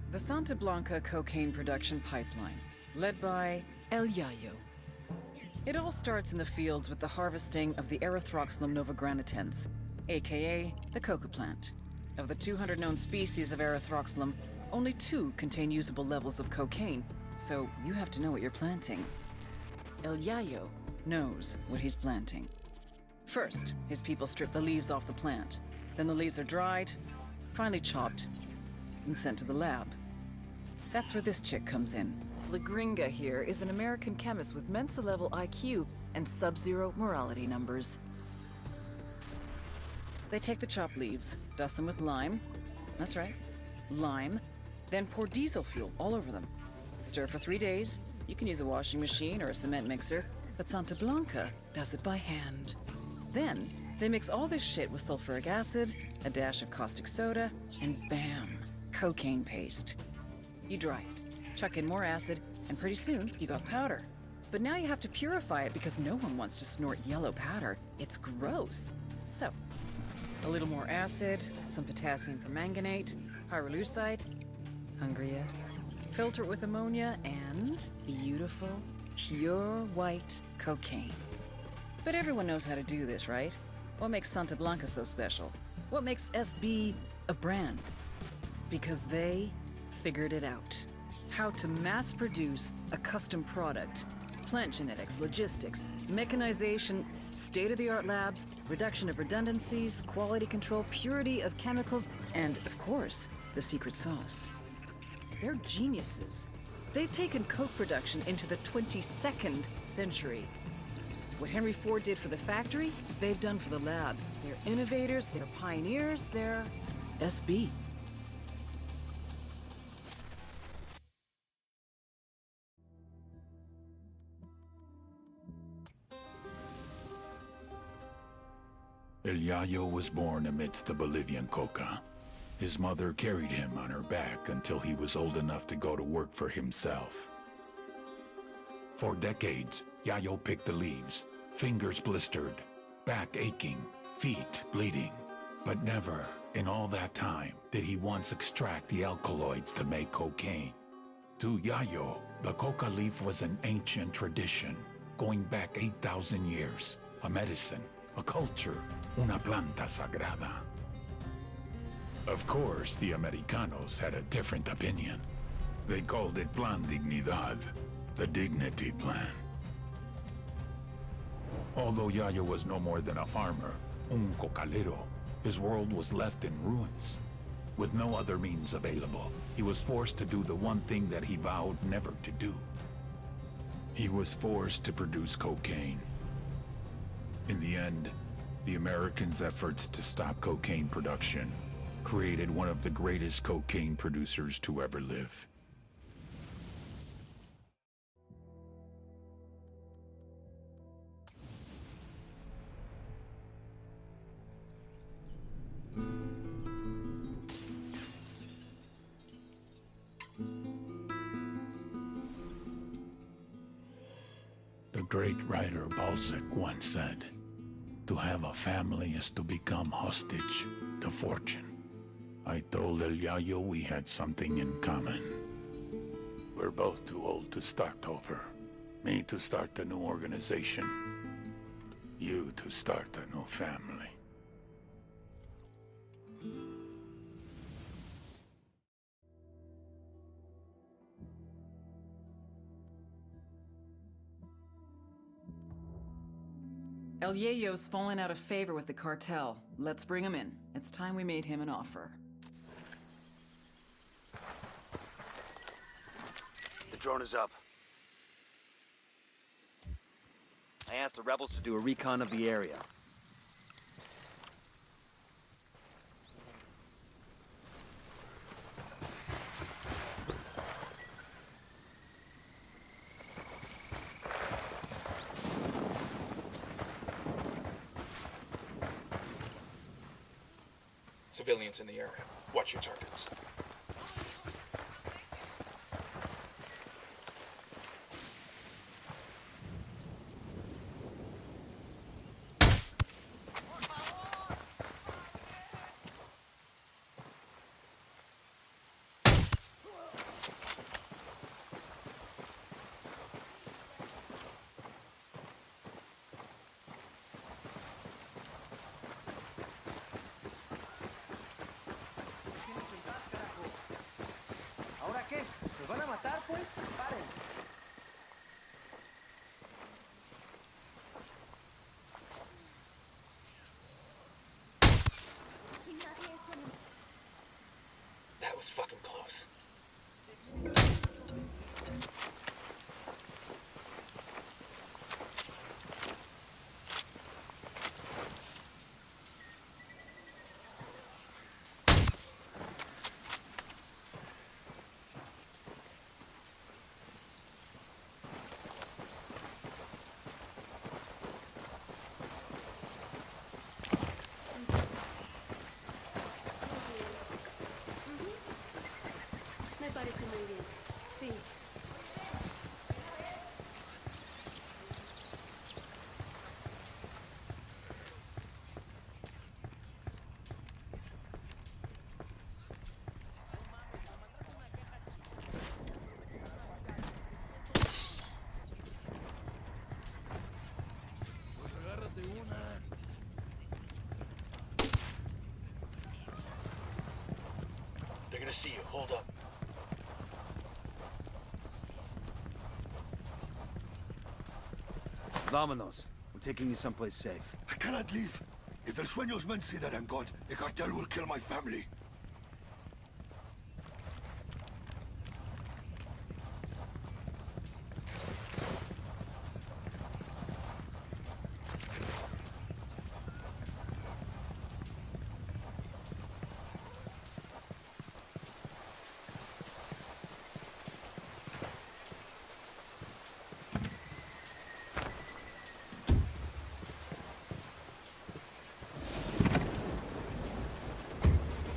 The Santa Blanca cocaine production pipeline, led by El Yayo. It all starts in the fields with the harvesting of the Erythroxylum novogranitens, aka the coca plant. Of the 200 known species of Erythroxylum, only 2 contain usable levels of cocaine, so you have to know what you're planting. El Yayo knows what he's planting. First, his people strip the leaves off the plant. Then the leaves are dried, finally chopped, and sent to the lab. That's where this chick comes in. La Gringa here is an American chemist with Mensa-level IQ and sub-zero morality numbers. They take the chopped leaves, dust them with lime. That's right, lime. Then pour diesel fuel all over them. Stir for 3 days. You can use a washing machine or a cement mixer, but Santa Blanca does it by hand. Then, they mix all this shit with sulfuric acid, a dash of caustic soda, and bam, cocaine paste. You dry it, chuck in more acid, and pretty soon you got powder. But now you have to purify it because no one wants to snort yellow powder. It's gross. So, a little more acid, some potassium permanganate, pyrolusite. Hungry yet? Filter it with ammonia and beautiful, pure white cocaine. But everyone knows how to do this, right? What makes Santa Blanca so special? What makes SB a brand? Because they figured it out. How to mass produce a custom product. Plant genetics, logistics, mechanization, state-of-the-art labs, reduction of redundancies, quality control, purity of chemicals, and, of course, the secret sauce. They're geniuses. They've taken coke production into the 22nd century. What Henry Ford did for the factory, they've done for the lab. They're innovators, they're pioneers, they're SB. El Yayo was born amidst the Bolivian coca. His mother carried him on her back until he was old enough to go to work for himself. For decades, Yayo picked the leaves, fingers blistered, back aching, feet bleeding. But never, in all that time, did he once extract the alkaloids to make cocaine. To Yayo, the coca leaf was an ancient tradition, going back 8,000 years, a medicine, a culture, una planta sagrada. Of course, the Americanos had a different opinion. They called it Plan Dignidad, the Dignity Plan. Although Yayo was no more than a farmer, un cocalero, his world was left in ruins. With no other means available, he was forced to do the one thing that he vowed never to do. He was forced to produce cocaine. In the end, the Americans' efforts to stop cocaine production created one of the greatest cocaine producers to ever live. The great writer Balzac once said, "To have a family is to become hostage to fortune." I told El Yayo we had something in common. We're both too old to start over. Me to start a new organization. You to start a new family. El Yayo's fallen out of favor with the cartel. Let's bring him in. It's time we made him an offer. The drone is up. I asked the rebels to do a recon of the area. Civilians in the area. Watch your targets. That was fucking close. Me parece muy bien. Sí. They're gonna see you. Hold up. Vámonos. We're taking you someplace safe. I cannot leave. If El Sueños men see that I'm God, the cartel will kill my family.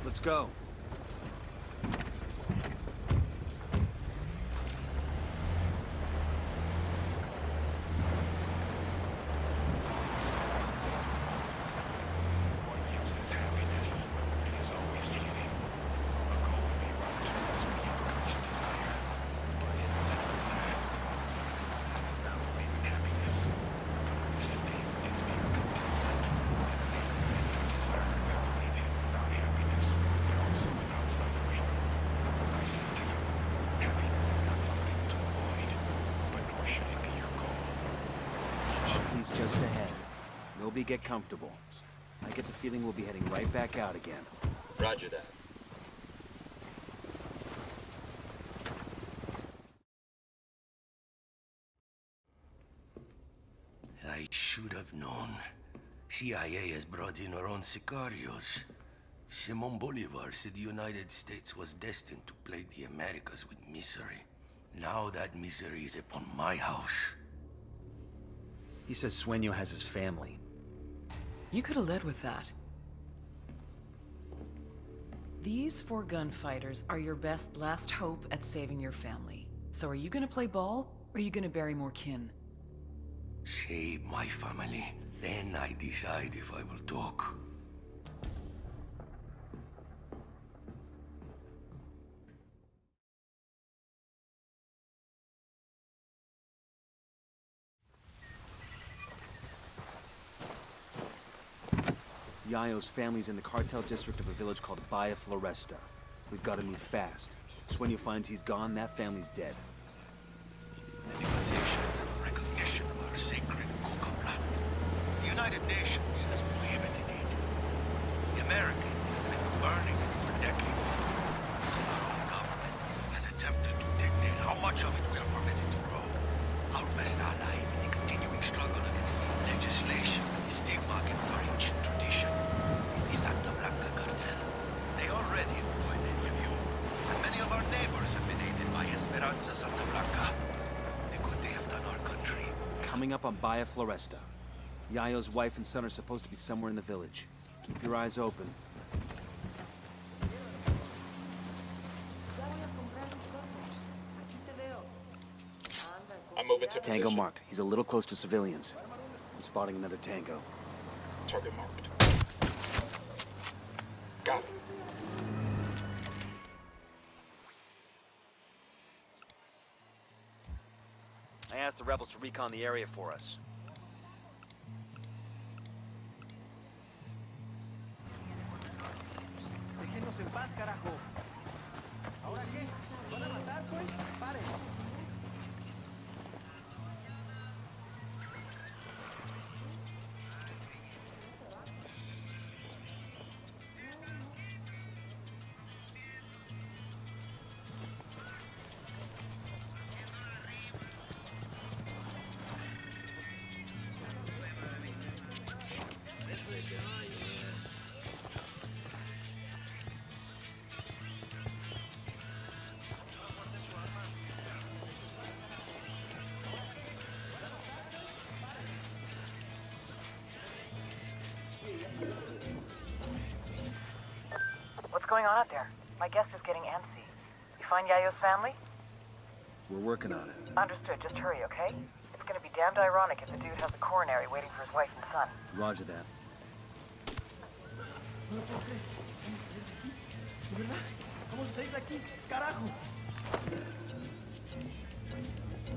Let's go. What gives us happiness? It is always fleeting. A goal we run towards with increased desire, but it never lasts. This does not believe in happiness. The state is mere contentment. And desire that believe in without happiness, and also without suffering. I say to you, happiness is not something to avoid, but nor should it be your goal. He's just ahead. Nobody get comfortable. I get the feeling we'll be heading right back out again. Roger that. I should have known. CIA has brought in our own sicarios. Simon Bolivar said the United States was destined to plague the Americas with misery. Now that misery is upon my house. He says Sueño has his family. You could have led with that. These 4 gunfighters are your best last hope at saving your family. So are you gonna play ball, or are you gonna bury more kin? Save my family. Then I decide if I will talk. Yayo's family's in the cartel district of a village called Bahia Floresta. We've got to move fast. Sueño finds he's gone, that family's dead. Legalization and recognition of our sacred coca plant. The United Nations has prohibited it. The Americans have been burning it for decades. Our own government has attempted to dictate how much of it we are permitted to grow. Our best ally in the continuing struggle against the legislation and the stigma against our ancient tradition is the Santa Blanca cartel. They already employ many of you, and many of our neighbors have been aided by Esperanza Santa Blanca. The good they have done our country. Coming up on Bahia Floresta. Yayo's wife and son are supposed to be somewhere in the village. Keep your eyes open. I'm moving to Tango position. marked. He's a little close to civilians. I'm spotting another tango. Target marked. Got it. I asked the rebels to recon the area for us. Déjenos en paz, carajo. ¿Ahora qué? ¿Van a matar, pues? ¡Paren! going on out there? My guest is getting antsy. You find Yayo's family? We're working on it. Understood. Just hurry, okay? It's gonna be damned ironic if the dude has a coronary waiting for his wife and son. Roger that.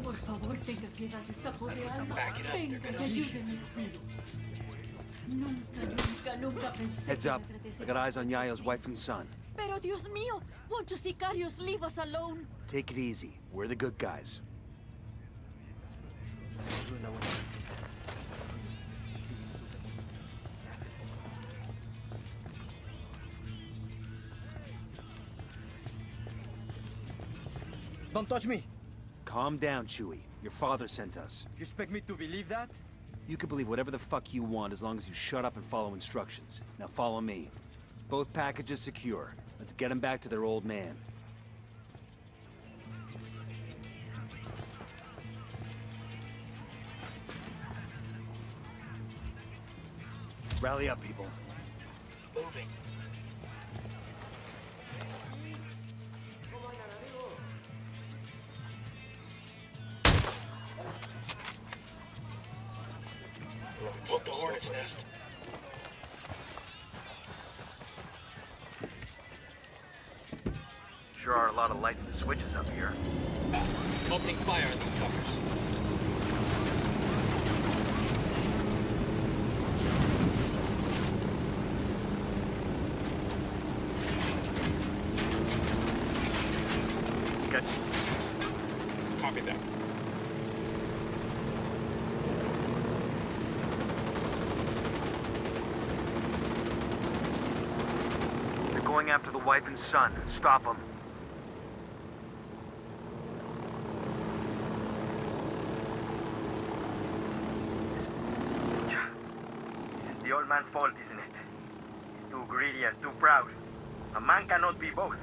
Por favor, tenga piedad de esta pobre alma. Back it up, Venga, they're gonna see you. ayúdenme. Nunca pensé Heads que up. me I got eyes on Yayo's wife and son. Pero Dios mío, won't you sicarios leave us alone? Take it easy. We're the good guys. Don't touch me! Calm down, Chewie. Your father sent us. You expect me to believe that? You can believe whatever the fuck you want as long as you shut up and follow instructions. Now follow me. Both packages secure. Let's get them back to their old man. Rally up, people. Moving. Look, the hornet's nest. Sure are a lot of lights and switches up here. Opening fire on these suckers. Catch. Copy that. They're going after the wife and son. Stop them. The old man's fault, isn't it? He's too greedy and too proud. A man cannot be both.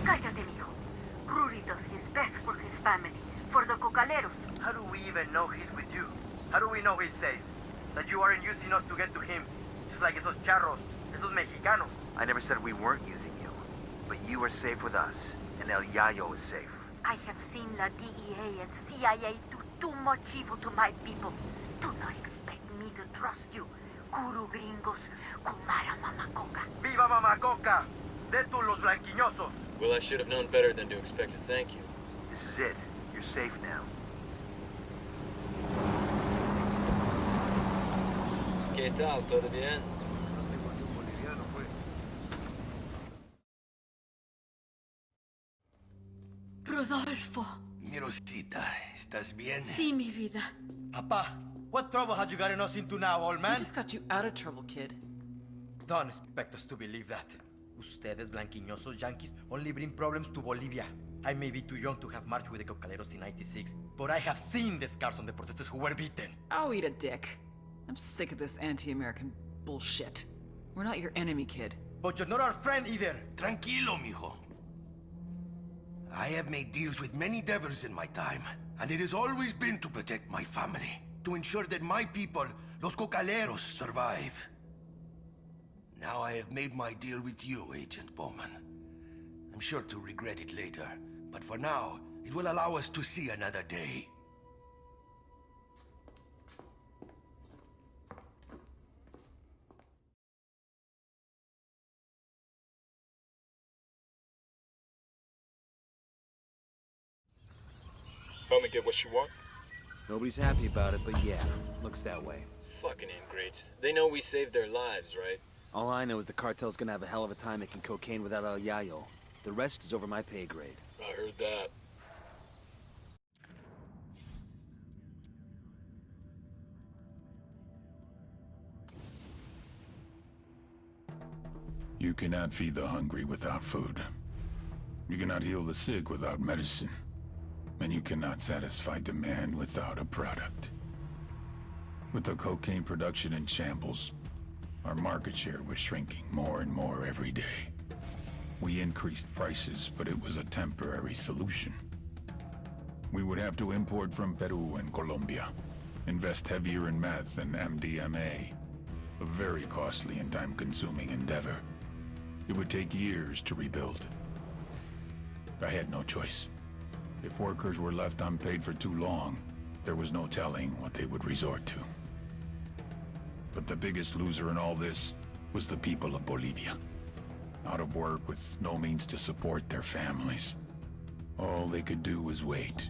Cállate, mijo. Rudy does his best for his family, for the cocaleros. How do we even know he's with you? How do we know he's safe? That you aren't using us to get to him, just like esos charros, esos mexicanos. I never said we weren't using you. But you are safe with us, and El Yayo is safe. I have seen the DEA and CIA do too much evil to my people. Do not expect me to trust you. Kuru gringos, kumara mamacoca. ¡Viva Mamacoca! ¡De tú los blanquiñosos! Well, I should have known better than to expect a thank you. This is it. You're safe now. ¿Qué tal? ¿Todo bien? Rodolfo. Mirosita, ¿estás bien? Sí, mi vida. Papa, what trouble have you gotten us into now, old We man? just got you out of trouble, kid. Don't expect us to believe that. Ustedes, blanquiñosos yankees, only bring problems to Bolivia. I may be too young to have marched with the cocaleros in '96, but I have seen the scars on the protesters who were beaten. Oh, eat a dick. I'm sick of this anti-American bullshit. We're not your enemy, kid. But you're not our friend either. Tranquilo, mijo. I have made deals with many devils in my time, and it has always been to protect my family, to ensure that my people, los cocaleros, survive. Now I have made my deal with you, Agent Bowman. I'm sure to regret it later, but for now, it will allow us to see another day. Bowman get what you want? Nobody's happy about it, but yeah, looks that way. Fucking ingrates. They know we saved their lives, right? All I know is the cartel's gonna have a hell of a time making cocaine without El Yayo. The rest is over my pay grade. I heard that. You cannot feed the hungry without food. You cannot heal the sick without medicine. And you cannot satisfy demand without a product. With the cocaine production in shambles, our market share was shrinking more and more every day. We increased prices, but it was a temporary solution. We would have to import from Peru and Colombia, invest heavier in meth and MDMA, a very costly and time-consuming endeavor. It would take years to rebuild. I had no choice. If workers were left unpaid for too long, there was no telling what they would resort to. But the biggest loser in all this was the people of Bolivia. Out of work with no means to support their families. All they could do was wait.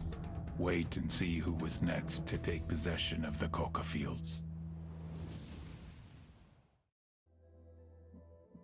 Wait and see who was next to take possession of the coca fields.